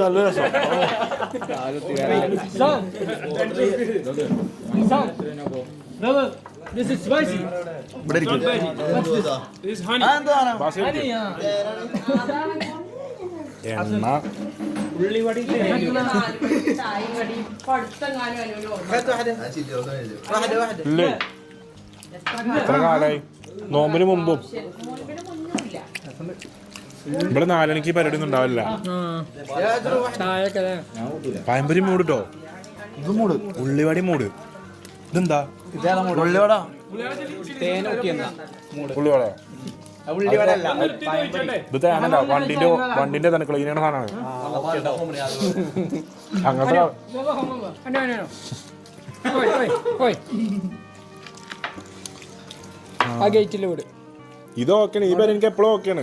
നല്ല രസം. This is spicy. ഇവിടെ ഇരിക്കും. This is honey. honey. എണ്ണ ഉള്ളിവടി ഇല്ലേ? എത്ര കാലായി? നോമ്പിന് മുമ്പും ഇവിടെ 4 മണിക്ക് പരിപാടി ഒന്നും ഉണ്ടാവില്ല. പഴംപൊരി മൂട് കേട്ടോ. ഇത് മൂട്, ഉള്ളിവടി മൂട്. ഇതെന്താ ഉള്ളിവട? ഉള്ളിവട ഇത് തേനല്ല, വണ്ടിന്റെ തന്നെ ക്ലീൻ ചെയ്യണ സാധനമാണ്. അങ്ങനത്തെ ആ ഗേറ്റിൽ വിട്. ഇത് ഓക്കെയാണ്. ഈ പേര് എനിക്ക് എപ്പോഴും ഓക്കെയാണ്.